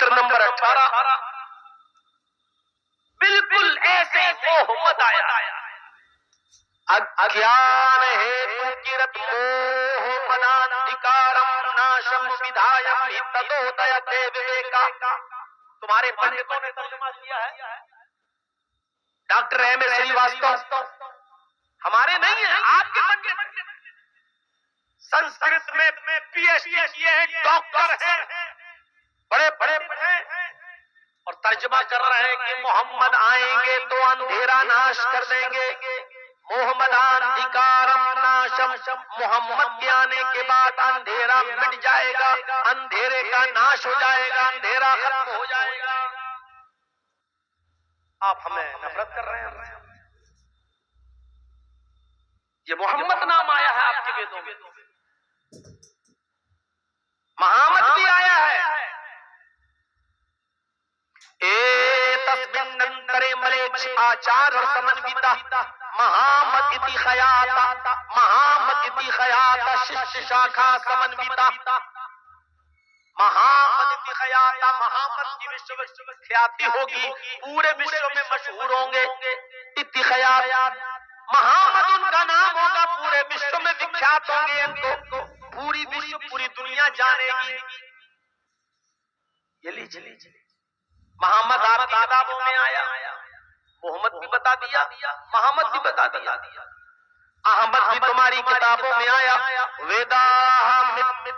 منتر نمبر 18 بالکل ایسے محمد آیا اگیان ہے کرت موہ مناندھکارم ناشم ودھایم ہتدودیتے وویکا. تمہارے پنڈتوں نے ترجمہ کیا ہے ڈاکٹر ایم ایس سریواستو، ہمارے نہیں ہیں، آپ کے پنڈت سنسکرت میں پی ایچ ڈی کیے ہیں، ڈاکٹر ہیں، بڑے بڑے ہیں، اور ترجمہ کر رہے ہیں کہ محمد آئیں گے تو اندھیرا ناش کر دیں گے. محمدان دھکارم ناشم، محمد کے آنے کے بعد اندھیرا مٹ جائے گا، اندھیرے کا ناش ہو جائے گا، اندھیرا ختم ہو جائے گا. آپ ہمیں نفرت کر رہے ہیں. یہ محمد نام آیا ہے آپ کے ویدوں میں، محمد بھی آیا ہے. تسمنترے ملیچ آچار اور سمنویتا مہامتی خیاتا، مہامتی خیاتا شش شاکھا سمنویتا. مہامتی خیاتا، مہامت کی وشو خیاتی ہوگی، پورے وشو میں مشہور ہوں گے. اتی خیات، مہامت ان کا نام ہوگا، پورے وشو میں وکھیات ہوں گے. ان کو پوری وشو، پوری دنیا جانے گی. یہ لیجیے محمد آپ کی کتابوں میں آیا، محمد بھی بتا دیا، محمد بھی بتا دیا، احمد بھی تمہاری کتابوں میں آیا.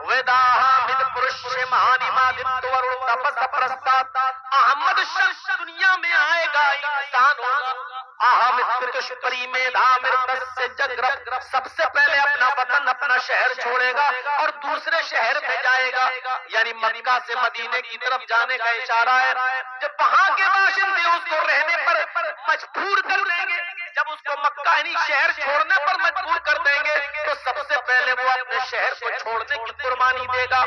ویداہمد پرش مہانی مادتور تپس پرستات. احمد شخص دنیا میں آئے گا، انسان ہوگا. احمد میں سے جگرب، سب سے پہلے اپنا وطن، اپنا شہر چھوڑے گا اور دوسرے شہر میں جائے گا. یعنی مکہ سے مدینے کی طرف جانے کا اشارہ ہے. جب وہاں کے باشندے اس کو رہنے پر مجبور کر دیں گے، جب اس کو مکہ یعنی شہر چھوڑنے پر مجبور کر دیں گے، تو سب سے پہلے وہ اپنے شہر کو چھوڑنے کی قربانی دے گا.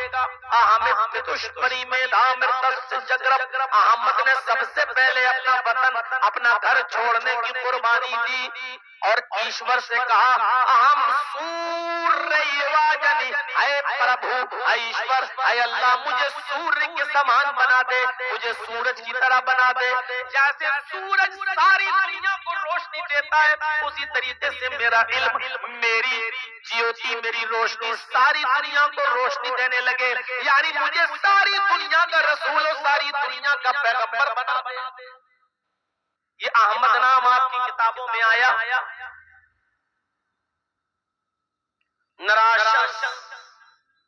احمد نے سب سے پہلے اپنا وطن، اپنا گھر چھوڑنے کی قربانی دی اور ایشور سے کہا اہم سوریواجنی، اے پربھو، اے ایشور، اے اللہ، مجھے سوریہ کے سامان بنا دے، مجھے سورج کی طرح بنا دے. جیسے سورج ساری دنیا کو روشنی دیتا ہے، اسی طریقے سے میرا علم، میری جیوتی، میری روشنی ساری دنیا کو روشنی دینے لگے. یعنی مجھے ساری دنیا کا رسول اور ساری دنیا کا پیغمبر بنا دے. یہ احمد نام آپ کی کتابوں میں آیا. نراشن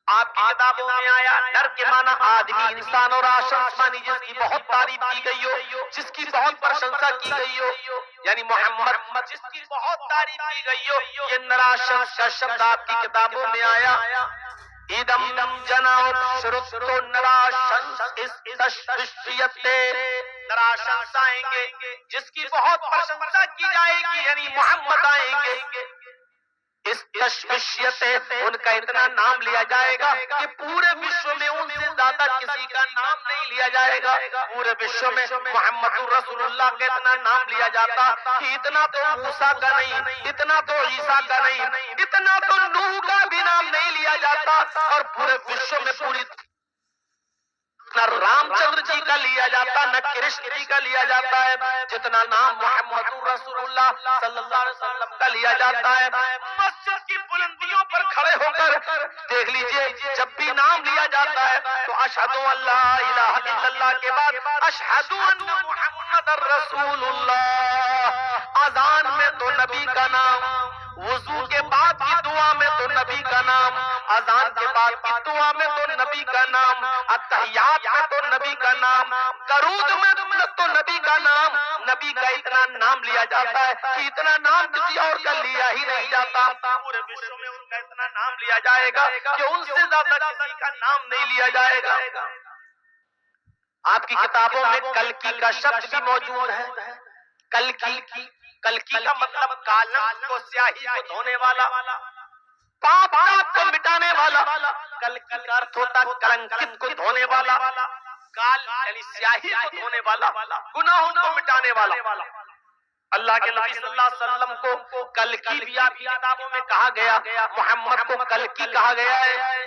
آپ کی کتابوں میں آیا. نر کے معنی آدمی، انسان، اور آشنس معنی جس کی بہت تعریف کی گئی ہو، جس کی بہت پرشنسا کی گئی ہو، یعنی محمد جس کی بہت تعریف کی گئی ہو. یہ نراشنس کا شبد آپ کی کتابوں میں آیا. ایدم جناؤ شرطو نراشنس اس تشویتے، نراشنس آئیں گے جس کی بہت پرشنسا کی جائے گی، یعنی محمد آئیں گے. اس تشویشیت، ان کا اتنا نام لیا جائے گا کہ پورے وشو میں ان سے زیادہ کسی کا نام نہیں لیا جائے گا. پورے وشو میں محمد رسول اللہ کا اتنا نام لیا جاتا کہ اتنا تو موسیٰ کا نہیں، اتنا تو عیسیٰ کا نہیں، اتنا تو نوح کا بھی نام نہیں لیا جاتا. اور پورے وشو میں پوری نہ رام چندر جی کا لیا جاتا، نہ کرشن جی کا لیا جاتا ہے، جتنا نام محمد رسول اللہ صلی اللہ علیہ وسلم کا لیا جاتا ہے. مسجد کی بلندیوں پر کھڑے ہو کر دیکھ لیجئے، جب بھی نام لیا جاتا ہے تو اشہد ان لا الہ الا اللہ کے بعد اشہد ان محمد رسول اللہ. اذان میں تو نبی کا نام، وضو کے بعد کی دعا میں تو نبی کا نام، اذان کے بعد کی دعا میں تو نبی کا نام، اتحیات میں تو نبی کا نام، درود میں تو نبی کا نام. نبی کا اتنا نام لیا جاتا ہے کہ اتنا نام کسی اور کا لیا ہی نہیں جاتا. پورے وشو میں ان کا اتنا نام لیا جائے گا کہ ان سے زیادہ کسی کا نام نہیں لیا جائے گا. آپ کی کتابوں میں کلکی کا شبد بھی موجود ہے. کلکی کا مطلب کالم کو، سیاہی کو دھونے والا، پاپ کو مٹانے والا. کلکی کا ارتھ ہوتا کلنکت کو دھونے والا، کال یعنی سیاہی کو دھونے والا، گناہوں کو مٹانے والا. اللہ کے نبی صلی اللہ علیہ وسلم کو کلکی بھی آپ کی کتابوں میں کہا گیا، محمد کو کلکی کہا گیا ہے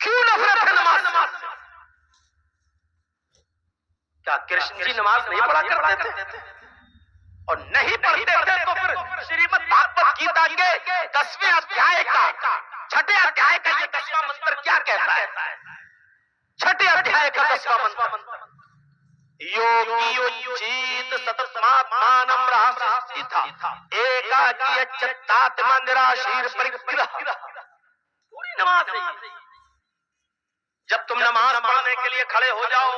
کیوں نفرت ہے نماز سے؟ کیا کرشن جی نماز نہیں پڑھا کرتے تھے؟ اور نہیں پڑھتے تھے تو پھر شریمد بھاگوت گیتا کے 10ویں ادھیائے کا 6ٹھے ادھیائے کا یہ 10واں منتر کیا کہتا ہے؟ 6ٹھے ادھیائے کا 10واں منتر یوگی چیت ستتماتمانم رہاسستھا ایکاکی اچتاتما نراشیر پریگرہ. پوری نماز ہے. جب تم نماز پڑھنے کے لیے کھڑے ہو جاؤ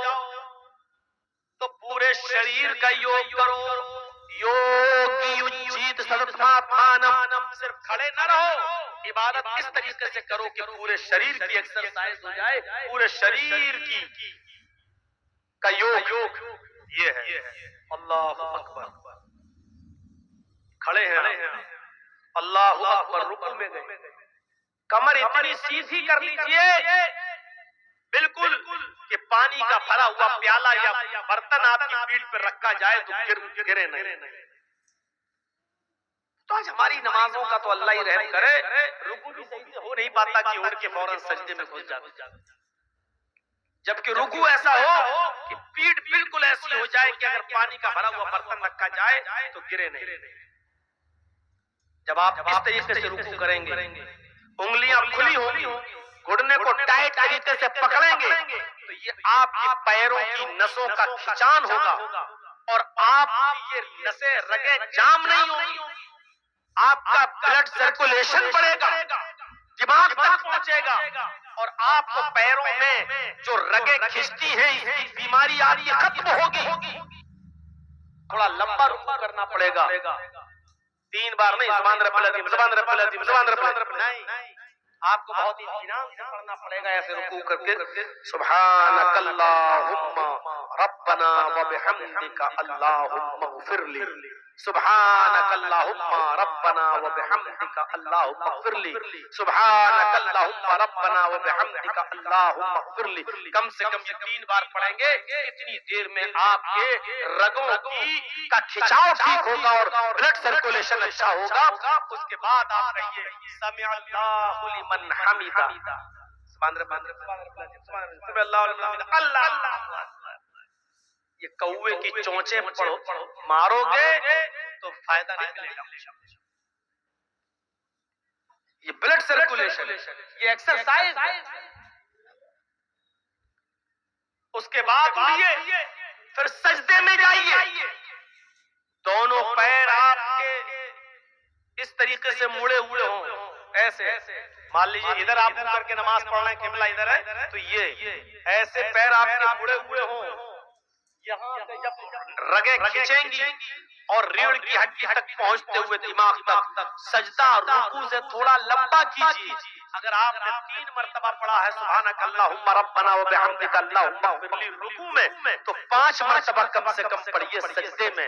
تو پورے شریر کا یوگ کرو. یوگی اچیت ستتماتمانم. صرف کھڑے نہ رہو، عبادت اس طریقے سے کرو کہ پورے شریر کی ایکسرسائز ہو جائے، پورے شریر کی کا یوگ یہ ہے. اللہ اکبر. کھڑے ہیں، اللہ اکبر. رکوع میں گئے، کمر اتنی سیدھی کر لیجئے بالکل کہ پانی کا بھرا ہوا پیالہ یا برتن آپ کی پیٹھ پر رکھا جائے تو گرے نہیں. تو آج ہماری نمازوں کا تو اللہ ہی رحم کرے، رکوع بھی صحیح سے ہو نہیں پاتا کہ اٹھ کے فوراً سجدے میں گھس جاتے، جبکہ رکوع ایسا ہو کہ پیٹھ بالکل ایسی ہو جائے کہ اگر پانی کا بھرا ہوا برتن رکھا جائے تو گرے نہیں. جب آپ اس طریقے سے رکوع کریں گے، انگلیاں کھلی ہوں گی، گھٹنے کو ٹائٹ طریقے سے پکڑیں گے تو یہ آپ کے پیروں کی نسوں کا کھچان ہوگا اور آپ کی یہ نسیں رگیں جام نہیں ہوں گی. آپ کا بلڈ سرکولیشن بڑھے گا، دماغ تک پہنچے گا اور آپ کو پیروں میں جو رگیں کھچتی ہیں اس کی بیماری آپ کی ختم ہوگی. تھوڑا لمبا رکوع کرنا پڑے گا، 3 بار نہیں، سبحان رب العظیم، سبحان رب العظیم، سبحان رب العظیم نہیں، آپ کو بہت اطمینان سے پڑھنا پڑے گا ایسے رکوع کر کے. سبحانک اللہم ربنا وبحمدک اللہم اغفر لی. سبحانک اللہم ربنا وبحمدک اللہم اغفر لی. سبحانک اللہم ربنا وبحمدک اللہم اغفر لی. کم سے کم یہ 3 بار پڑھیں گے، اتنی دیر میں آپ کے رگوں کا کھچاؤ ٹھیک ہوگا اور بلڈ سرکولیشن اچھا ہوگا. اس کے بعد آپ کہیے سمع اللہ لمن حمدہ. سبحان رب اللہ اللہ. یہ کوے کی چونچیں مارو گے تو فائدہ نہیں ملے گا. یہ بلڈ سرکولیشن، یہ ایکسرسائز. اس کے بعد اٹھیے، پھر سجدے میں جائیے. دونوں پیر آپ کے اس طریقے سے مڑے ہوئے ہوں، ایسے. مان لیجیے ادھر آپ کر کے نماز پڑھ رہے ہیں، قبلہ ادھر ہے تو یہ ایسے پیر آپ کے مڑے ہوئے ہوں. یہاں سے جب رگیں کھینچیں گی اور ریڑھ کی ہڈی تک پہنچتے ہوئے دماغ تک، سجدہ رکوع سے تھوڑا لمبا کیجیے. اگر آپ نے 3 مرتبہ پڑھا ہے سبحانک اللہم ربنا وبحمدک اللہم اغفر لی رکوع میں تو 5 مرتبہ کم سے کم پڑھیے سجدے میں.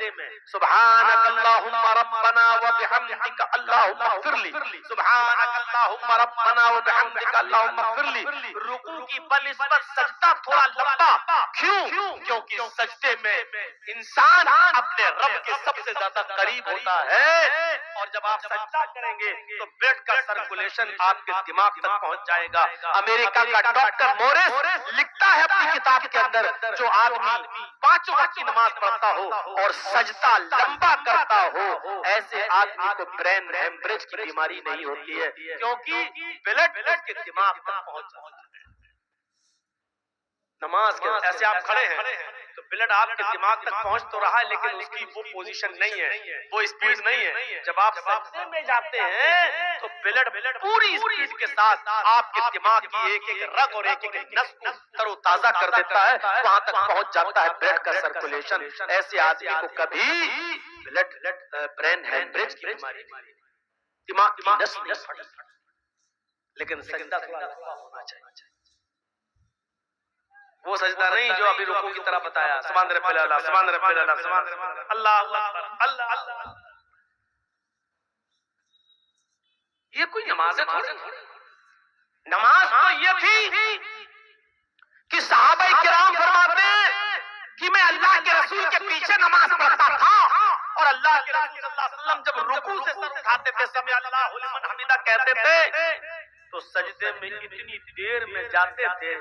سبحانک اللہم ربنا وبحمدک اللہم اغفر لی. سبحانک اللہم ربنا وبحمدک اللہم اغفر لی. رکوع کی بنسبت سجدہ تھوڑا لمبا. کیوں؟ کیونکہ سجدے میں انسان اپنے رب کے سب سے زیادہ قریب ہوتا ہے اور جب آپ سجدہ کریں گے تو بلڈ کا سرکولیشن آپ کے دماغ تک پہنچ جائے گا. امریکہ کا ڈاکٹر مورس لکھتا ہے اپنی کتاب کے اندر جو آدمی 5 وقت کی نماز پڑھتا ہو اور سجدہ لمبا کرتا ہو ایسے آدمی کو برین ہیمریج کی بیماری نہیں ہوتی ہے کیونکہ بلڈ کے دماغ تک پہنچ جاتا ہے. نماز کے ایسے آپ کھڑے ہیں تو بلڈ آپ کے دماغ تک پہنچ تو رہا ہے لیکن اس کی وہ پوزیشن نہیں ہے، وہ اسپیڈ نہیں ہے. جب آپ سجدے میں جاتے ہیں تو بلڈ پوری اسپیڈ کے ساتھ آپ کے دماغ کی ایک ایک رگ اور ایک ایک نس کو تر و تازہ کر دیتا ہے، وہاں تک پہنچ جاتا ہے بلڈ کا سرکولیشن. ایسے آدمی کو کبھی بلڈ برین ہیمریج کی بیماری نہیں، دماغ کی نس نہیں پھٹتی. لیکن سجدہ تھوڑا لمبا ہونا چاہیے. وہ سجدہ نہیں جو ابھی رکوع کی طرح بتایا سبحان رب العلا، سبحان رب العلا، سبحان رب العلا، اللہ اکبر، اللہ اللہ. یہ کوئی نماز ہے تھوڑی. نماز تو یہ تھی کہ صحابہ کرام فرماتے ہیں کہ میں اللہ کے رسول کے پیچھے نماز پڑھتا تھا اور اللہ کے رسول صلی اللہ علیہ وسلم جب رکوع سے سر اٹھاتے تھے سمع اللہ لمن حمدہ کہتے تھے تو سجدے میں اتنی دیر میں جاتے تھے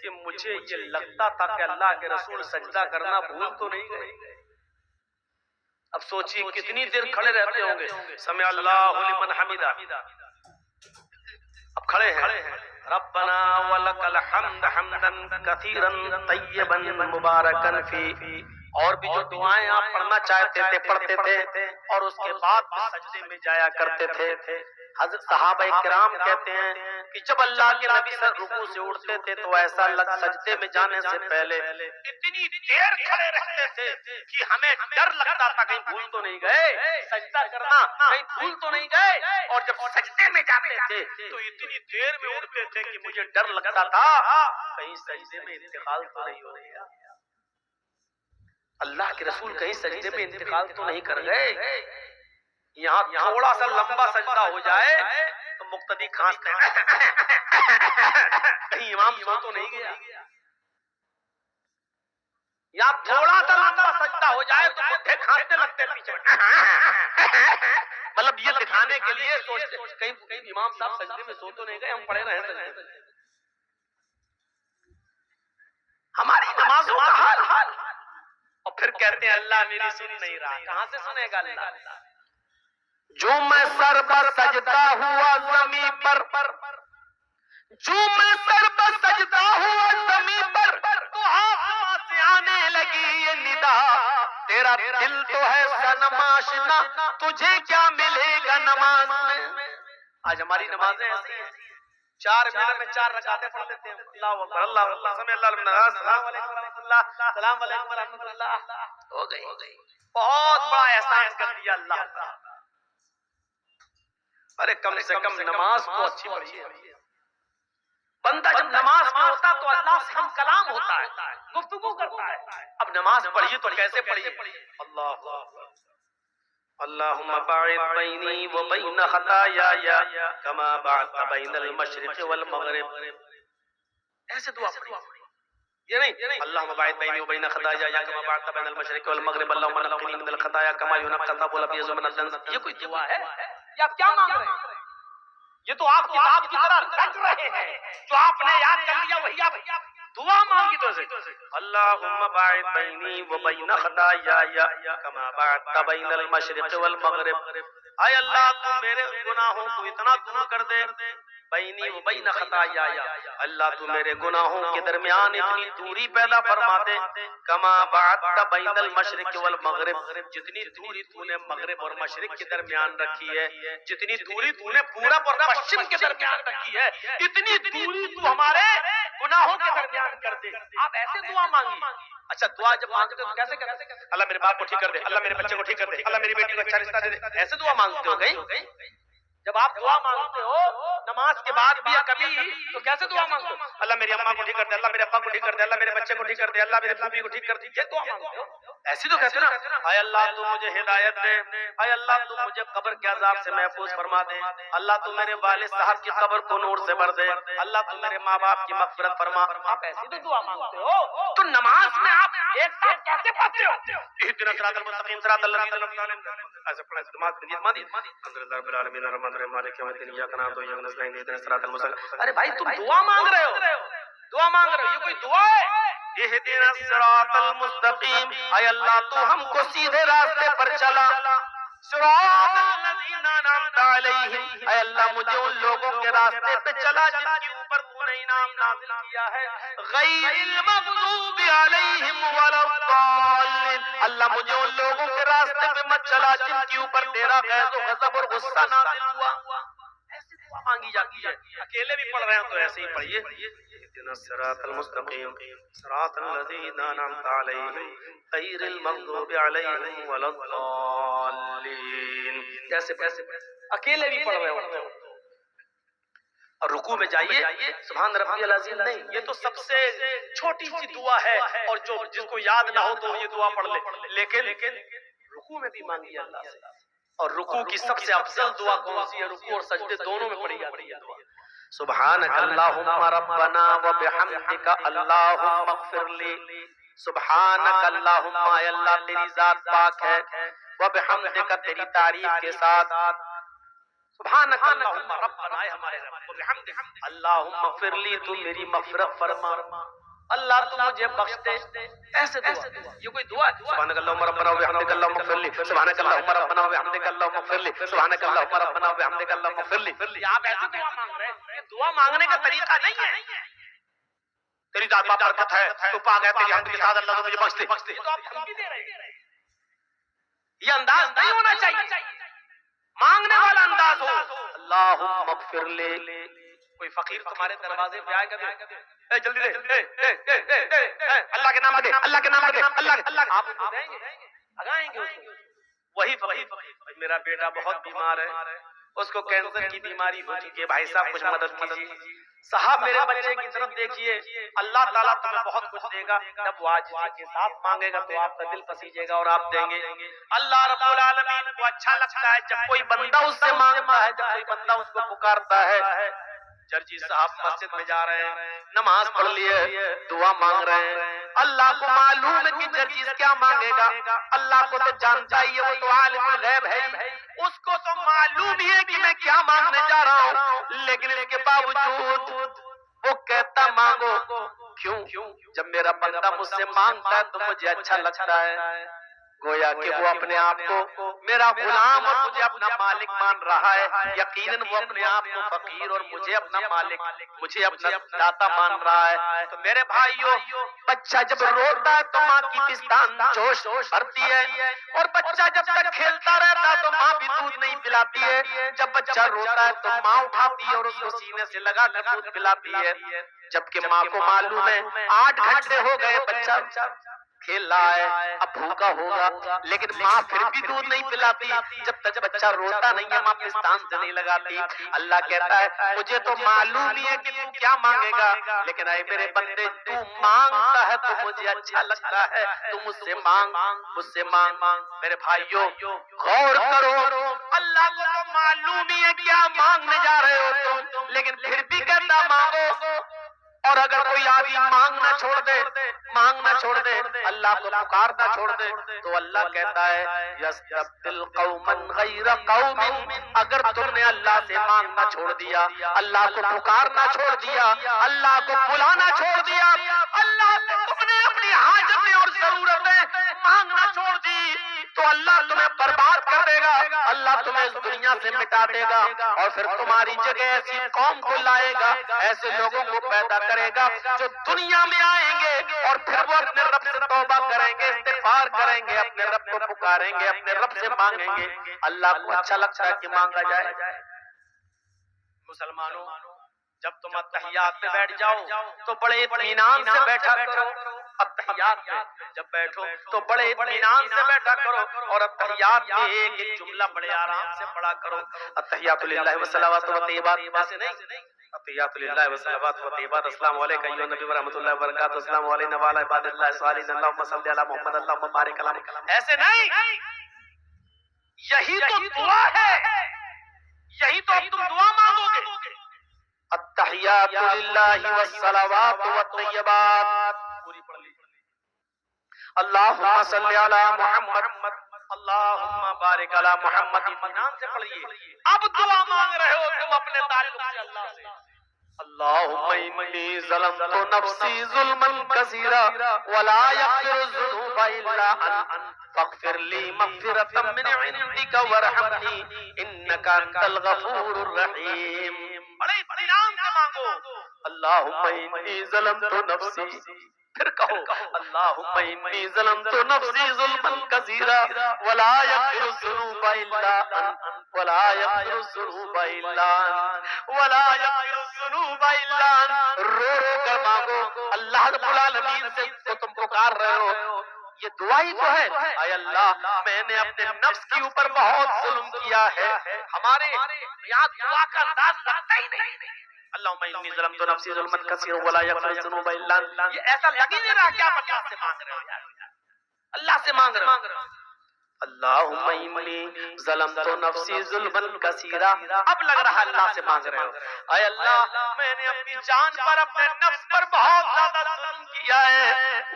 کہ مجھے یہ لگتا تھا کہ اللہ کے رسول سجدہ کرنا بھول تو نہیں گئے. اب سوچیے کتنی دیر کھڑے رہتے ہوں گے. سمع اللہ لمن حمدہ، اب کھڑے ہیں. ربنا ولک الحمد حمدا کثیرا طیبا مبارکا فی. اور بھی جو دعائیں آپ پڑھنا چاہتے تھے پڑھتے تھے، اور اس کے بعد سجدے میں جایا کرتے تھے. حضرت صحابہ کرام کہتے ہیں کہ جب اللہ کے نبی سے رکوع سے اٹھتے تھے تو ایسا سجدے میں جانے سے پہلے اتنی دیر کھڑے رہتے تھے کہ ہمیں ڈر لگتا تھا کہیں بھول تو نہیں گئے سجدہ کرنا، کہیں بھول تو نہیں گئے. اور جب سجدے میں جاتے تھے تو اتنی دیر میں اٹھتے تھے کہ مجھے ڈر لگتا تھا کہیں سجدے میں انتقال تو نہیں ہو گیا. اللہ کے رسول کہیں سجدے میں انتقال تو نہیں کر گئے. یہاں تھوڑا سا لمبا سجدہ ہو جائے تو مقتدی کھانستے کہیں امام سو تو نہیں گیا. یا تھوڑا سا لمبا سجدہ ہو جائے تو بڈھے کھانستے لگتے پیچھے. مطلب یہ دکھانے کے لیے سوچتے کہیں امام صاحب سجدے میں سو تو نہیں گئے، ہم پڑے رہے سجدے میں. ہماری نمازوں کا حال. اور پھر کہتے ہیں اللہ میری سن نہیں رہا. کہاں سے سنے گا اللہ؟ جو میں سر پر سجدہ ہوا زمین پر، جو میں سر پر سجدہ ہوا زمین پر، تو آسمان سے آنے لگی یہ ندا، تیرا دل تو ہے صنم آشنا، تجھے کیا ملے گا نماز میں. آج ہماری نمازیں ایسی ہیں 4 منٹ میں 4 رکعتیں پڑھ لیتے ہیں. اللہ اکبر اللہ اکبر سمع اللہ لمن حمدہ، السلام علیکم ورحمۃ اللہ، السلام علیکم ورحمۃ اللہ. ہو گئی. بہت بڑا احسان کر دیا اللہ کا. ارے کم سے کم نماز تو اچھی پڑھیے. بندہ جب نماز میں ہوتا تو اللہ سے ہم کلام ہوتا ہے، گفتگو کرتا ہے. اب نماز پڑھیے تو کیسے پڑھیے؟ اللہ اللہم باعد بینی و بین خطایای کما باعدت بین المشرق والمغرب. ایسے دعا پڑھیے. یہ نہیں اللہم باعد بینی و بین خطایای کما باعدت بین المشرق والمغرب اللہم نقنی من الخطایا کما ینقی الثوب الابیض من الدنس. یہ کوئی دعا ہے؟ یہ آپ کیا مانگ رہے ہیں؟ یہ تو آپ کتاب کی طرح رٹ رہے ہیں. جو آپ نے یاد کر لیا وہی آپ دعا مانگی تو سے. اللہم باعد بینی و بین خطایای کما باعدت بین المشرق والمغرب. اے اللہ تو میرے گناہوں کو اتنا دور کر دے. بینی و بین خطایای، اللہ تو میرے گناہوں کے درمیان اتنی دوری پیدا فرما دے. کما باعدت بین المشرق والمغرب، جتنی دوری تو نے مغرب اور مشرق کے درمیان رکھی ہے، جتنی دوری تو نے پورب اور پشچم کے درمیان رکھی ہے، اتنی دوری تو ہمارے گناہوں کے درمیان کر دے. آپ ایسے دعا مانگی. اچھا دعا جب مانگتے ہو تو کیسے کرتے؟ اللہ میرے باپ کو ٹھیک کر دے، اللہ میرے بچے کو ٹھیک کر دے، اللہ میری بیٹی کو اچھا رشتہ دے دے. ایسے دعا مانگتے ہو کہیں؟ جب آپ دعا مانگتے ہو نماز کے بعد بھی کبھی تو کیسے دعا مانگتے ہو؟ اللہ میری اماں کو ٹھیک کر دے، اللہ میرے ابا کو ٹھیک کر دے، اللہ میرے بچے کو ٹھیک کر دے، اللہ میرے پھوپھی کو ٹھیک کر دے. یہ دعا مانگتے ہو. ایسی تو کہتے نا اے اللہ تو مجھے ہدایت دے، اے اللہ تو مجھے قبر کے عذاب سے محفوظ فرما دے، اللہ تو میرے والد صاحب کی قبر کو نور سے بھر دے، اللہ تو میرے ماں باپ کی مغفرت فرما. آپ ایسی تو دعا مانگتے ہو تو نماز میں آپ ایک ساتھ کیسے پڑھتے ہو؟ اہدنا الصراط المستقیم صراط الذین انعمت علیہم. ایسے پڑھا نماز میں نیت مانی الحمدللہ رب العالمین الرحمن الرحیم مالک یوم الدین ایاک نعبد و ایاک نستعین اہدنا الصراط المستقیم. ارے بھائی تم دعا مانگ رہے ہو، دعا مانگ رہے ہو، یہ کوئی دعا ہے؟ اہدنا الصراط المستقیم، اے اللہ تو ہم کو سیدھے راستے پر چلا. صراط الذین انعمت علیہم، اے اللہ مجھے ان لوگوں کے راستے پہ چلا جن کے اوپر تو نے انعام نازل کیا ہے. غیر المغضوب علیہم ولا الضالین، اللہ مجھے ان لوگوں کے راستے پہ مت چلا جن کے اوپر تیرا غیظ و غضب اور غصہ نازل ہوا. ایسی دعا مانگی جاتی ہے. اکیلے بھی پڑھ رہے ہیں تو ایسے ہی پڑھیے اہدنا الصراط المستقیم صراط الذین انعمت علیہم غیر المغضوب علیہم ولا الضالین. کیسے اکیلے بھی پڑھ رہے ہوتے ہو. اور رکوع میں جائیے سبحان ربی العظیم نہیں، یہ تو سب سے چھوٹی سی دعا ہے اور جو جس کو یاد نہ ہو تو یہ دعا پڑھ لے. لیکن رکوع میں بھی مانگی اللہ سے. اور رکوع کی سب سے افضل دعا کون سی ہے؟ رکوع اور سجدے دونوں میں پڑھی جاتی ہے دعا. سبحانک اللہم ربنا وبحمدک اللہم اغفر لی. سبحانک اللہم، اے اللہ تیری ذات پاک ہے، وبحمدک تیری تعریف کے ساتھ، سبحانک اللہم ربنا، اے ہمارے رب وبحمدک اللہم اغفر لی، تو میری مغفرت فرما، اللہ تو مجھے بخش دے. ایسے دعا، یہ کوئی دعا ہے؟ سبحانک اللہم ربنا وبحمدک اللہم اغفر لی، سبحانک اللہم ربنا وبحمدک اللہم اغفر لی، سبحانک اللہم ربنا وبحمدک اللہم اغفر لی. یہ آپ ایسے دعا مانگ رہے ہیں؟ یہ دعا مانگنے کا طریقہ نہیں ہے. تیری ذات پر برکت ہے، تو پا گیا تیری حمد کے ساتھ اللہ تو مجھے بخش دے. یہ تو آپ دھمکی دے رہے ہیں. یہ انداز نہیں ہونا چاہیے. مانگنے والا انداز ہو اللہم اغفر لے. کوئی فقیر تمہارے دروازے پہ آئے گا، اے جلدی دے، اللہ کے نام دے، اللہ کے نام دے، اللہ، آپ کو دیں گے، بھگائیں گے اس کو. وہی فقیر، میرا بیٹا بہت بیمار ہے، اس کو کینسر کی بیماری ہو چکی ہے، بھائی صاحب کچھ مدد کیجیے. صاحب میرے بچے کی طرف دیکھیے، اللہ تعالیٰ تمہیں بہت کچھ دے گا. جب وہ عاجزی کے ساتھ مانگے گا تو آپ کا دل پسیجے گا اور آپ دیں گے. اللہ رب العالمین کو اچھا لگتا ہے جب کوئی بندہ اس سے مانگتا ہے، جب کوئی بندہ اس کو پکارتا ہے. جرجی صاحب مسجد میں جا رہے ہیں، نماز پڑھ لیے، دعا مانگ رہے ہیں. اللہ کو معلوم ہے کہ جرجیز کیا مانگے گا، اللہ کو تو جانتا ہی ہے، وہ تو عالم الغیب ہے، اس کو تو معلوم ہی ہے کہ میں کیا مانگنے جا رہا ہوں. لیکن اس کے باوجود وہ کہتا مانگو. کیوں؟ جب میرا بندہ مجھ سے مانگتا ہے تو مجھے اچھا لگتا ہے. گویا کہ وہ اپنے آپ کو میرا غلام اور مجھے اپنا مالک مان رہا ہے. یقیناً وہ اپنے آپ کو فقیر اور مجھے اپنا مالک، مجھے اپنا داتا مان رہا ہے. تو میرے بھائیو، بچہ جب روتا ہے تو ماں کی پستان جوش بھرتی ہے، اور بچہ جب تک کھیلتا رہتا ہے تو ماں بھی دودھ نہیں پلاتی ہے. جب بچہ روتا ہے تو ماں اٹھاتی ہے اور اس کو سینے سے لگا کر دودھ پلاتی ہے. جبکہ ماں کو معلوم ہے 8 گھنٹے ہو گئے بچہ کھیل رہا ہے، اب بھوکا ہوگا، لیکن ماں پھر بھی دودھ نہیں پلاتی. جب تک بچہ روتا نہیں ہے ماں پستان سے نہیں لگاتی. اللہ کہتا ہے مجھے تو معلوم ہی ہے کہ تو کیا مانگے گا، لیکن اے میرے بندے تو مانگتا ہے تو مجھے اچھا لگتا ہے، تو مجھ سے مانگ، مجھ سے مانگ. میرے بھائیو غور کرو، اللہ کو تو معلوم ہی ہے کیا مانگنے جا رہے ہو تم، لیکن پھر بھی کہتا مانگو. اور اگر کوئی آدمی مانگنا چھوڑ دے، اللہ کو پکارنا چھوڑ دے، تو اللہ کہتا ہے یستبدل قوما غیر قوم. اگر تم نے اللہ سے مانگنا چھوڑ دیا، اللہ کو پکارنا چھوڑ دیا، اللہ کو بلانا چھوڑ دیا، اللہ سے تم نے اپنی حاجتیں اور ضرورتیں مانگنا چھوڑ دی، تو اللہ تمہیں برباد کر دے گا. اللہ تمہیں اس دنیا سے مٹا دے گا، اور پھر تمہاری جگہ ایسی قوم کو لائے گا، ایسے لوگوں کو پیدا کرے گا جو دنیا میں آئیں گے اور پھر وہ اپنے رب سے توبہ کریں گے، استغفار کریں گے، اپنے رب کو پکاریں گے، اپنے رب سے مانگیں گے. اللہ کو اچھا لگتا ہے کہ مانگا جائے. مسلمانوں، جب تم اتحیات میں بیٹھ جاؤ تو بڑے اطمینان سے بیٹھا کرو. اتحیات میں جب بیٹھو تو بڑے اطمینان سے بیٹھا کرو، اور اتحیات میں ایک ایک جملہ بڑے آرام سے پڑھا کرو. اتحیات للہ والصلوات والطیبات، ایسے نہیں، اتحیات للہ والصلوات والطیبات. السلام علیکم ایھا النبی ورحمۃ اللہ وبرکاتہ، السلام علینا وعلی عباد اللہ الصالحین، اللہم صلی علی محمد اللہم بارک علی محمد. ایسے نہیں، یہی تو دعا ہے، یہی تو اب تم دعا مانگو گے. التحیات للہ والصلوات والطیبات پوری پڑھ لی. اللہم صلی علی محمد، اللہم بارک علی محمد. اطمینان سے پڑھیے. اب دعا مانگ رہے ہو تم اپنے تعلق سے اللہ سے. اللہم انی ظلمت نفسی ظلما کثیرا ولا یغفر الذنوب الا انت فاغفر لی مغفرۃ من عندک وارحمنی انک انت الغفور الرحیم. بڑے اطمینان سے مانگو. اللہم انی ظلمت نفسی، پھر کہو اللہم انی ظلمت نفسی ظلما کثیرا ولا یغفر الذنوب الا انت ولا یغفر الذنوب الا انت ولا یغفر الذنوب الا انت. رو رو کر مانگو. اللہ رب العالمین سے تو تم پکار رہے ہو، یہ دعا ہی تو ہے. اے اللہ، میں نے اپنے نفس کے اوپر بہت ظلم کیا ہے. ہمارے یہاں دعا کا انداز لگتا ہی نہیں. اللہم انی ظلمت نفسی ظلما کثیرا ولا یغفر الذنوب الا انت. یہ ایسا لگ ہی نہیں رہا کہ آپ اللہ سے مانگ رہے ہو، اللہ سے مانگ رہے ہو. اللہم انی ظلمت نفسی ظلما کثیرا، اب لگ رہا اللہ سے مانگ رہے ہو. اے اللہ، میں نے اپنی جان پر، اپنے نفس پر بہت زیادہ ظلم کیا ہے.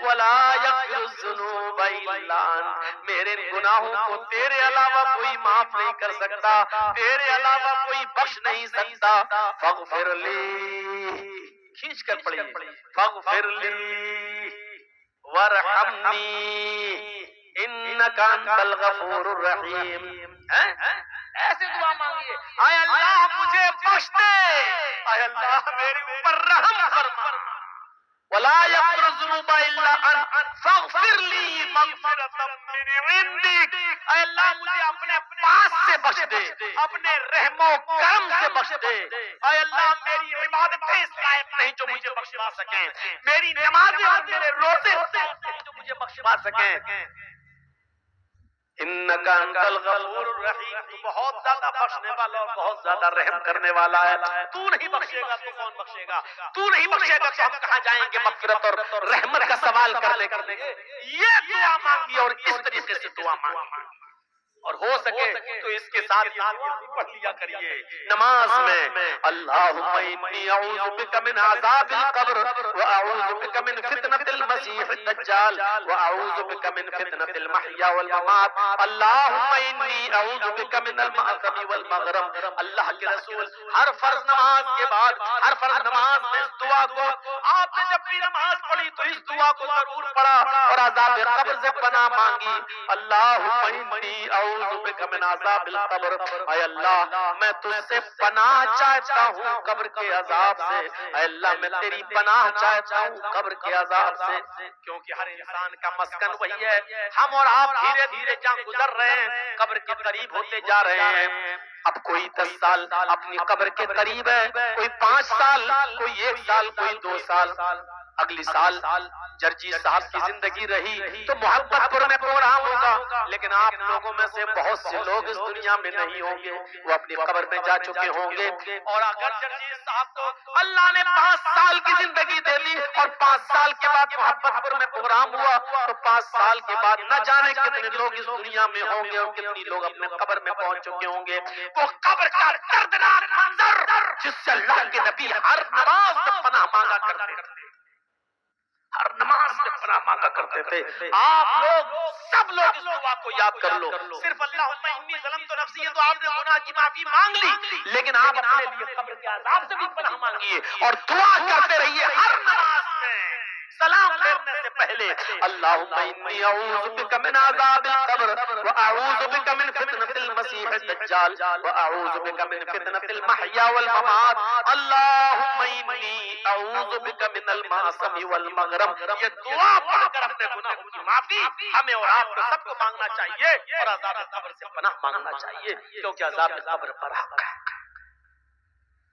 ولا یغفر الذنوب الا انت، میرے گناہوں کو تیرے علاوہ کوئی معاف نہیں کر سکتا، تیرے علاوہ کوئی بخش نہیں سکتا، فاغفر لی، کھینچ کر پڑھیے، فاغفر لی وارحمنی انک انت الغفور الرحیم۔ ایسے دعا مانگیے، اے اللہ مجھے بخش دے، اے اللہ میرے اوپر رحم فرما، ولا یغفر الذنوب الا انت فاغفر لی مغفرۃ من عندک، اے اللہ مجھے اپنے پاس سے بخش دے، اپنے رحم و کرم سے بخش دے، اے اللہ میری عبادتیں اس لائق نہیں جو مجھے بخشوا سکیں، میری نمازیں اور میرے روزے اس لائق نہیں جو مجھے بخشوا سکیں، انک انت الغفور الرحیم، تو بہت زیادہ بخشنے والا اور بہت زیادہ رحم کرنے والا ہے، تو نہیں بخشے گا تو کون بخشے گا، تو نہیں بخشے گا تو ہم کہاں جائیں گے مغفرت اور رحمت کا سوال کرنے کے لیے؟ یہ دعا مانگی اور اس طریقے سے دعا مانگی، اور ہو سکے تو اس کے ساتھ یہ دعا بھی پڑھ لیا کریے نماز میں، اللہم انی اعوذ بک من عذاب القبر واعوذ بک من فتنة المسیح الدجال واعوذ بک من فتنة المحیا والممات، اللہم انی اعوذ بک من المأثم والمغرم۔ اللہ کے رسول ہر فرض نماز کے بعد، ہر فرض نماز میں اس دعا کو، آپ نے جب بھی نماز پڑھی تو اس دعا کو ضرور پڑھا اور عذاب قبر سے پناہ مانگی، اللہم انی اعوذ بک من عذاب القبر، اے اللہ میں تجھ سے پناہ چاہتا ہوں قبر کے عذاب سے، اے اللہ میں تیری پناہ چاہتا ہوں قبر کے عذاب سے، کیونکہ ہر انسان کا مسکن وہی ہے، ہم اور آپ دھیرے دھیرے جہاں گزر رہے ہیں قبر کے قریب ہوتے جا رہے ہیں، اب کوئی 10 سال اپنی قبر کے قریب ہے، کوئی 5 سال، کوئی 1 سال، کوئی 2 سال، اگلی سال جرجی صاحب کی زندگی رہی تو محبت پور میں پروگرام ہوگا، لیکن آپ لوگوں میں سے بہت سے لوگ اس دنیا میں نہیں ہوں گے، وہ اپنی قبر میں جا چکے ہوں گے، اور اگر جرجی صاحب کو اللہ نے 5 سال کی زندگی دے دی اور 5 سال کے بعد محبت پور میں پروگرام ہوا تو 5 سال کے بعد نہ جانے کتنے لوگ اس دنیا میں ہوں گے اور کتنی لوگ اپنے قبر میں پہنچ چکے ہوں گے، وہ قبر کا دردناک منظر جس سے اللہ کے نبی ہر نماز میں پناہ مانگا کرتے تھے، ہر نماز میں پناہ مانگا کرتے تھے، آپ لوگ سب لوگ اس دعا کو یاد کر لو، صرف اللہم انی ظلمت نفسی یہ تو آپ نے گناہ کی معافی مانگ لی، لیکن آپ اپنے لیے قبر کے عذاب سے بھی پناہ مانگیے اور دعا کرتے رہیے ہر نماز میں سلام پھیرنے سے پہلے، اللہم انی اعوذ بک من عذاب القبر واعوذ بک من فتنة المسیح الدجال واعوذ بک من فتنة المحیا والممات، اللہم انی اعوذ بک من المعصم والمغرم۔ یہ دعا پڑھ کر اپنے گناہوں کی معافی ہمیں اور آپ کو سب کو مانگنا چاہیے اور عذاب قبر سے پناہ مانگنا چاہیے، کیونکہ عذاب قبر پر حق ہے۔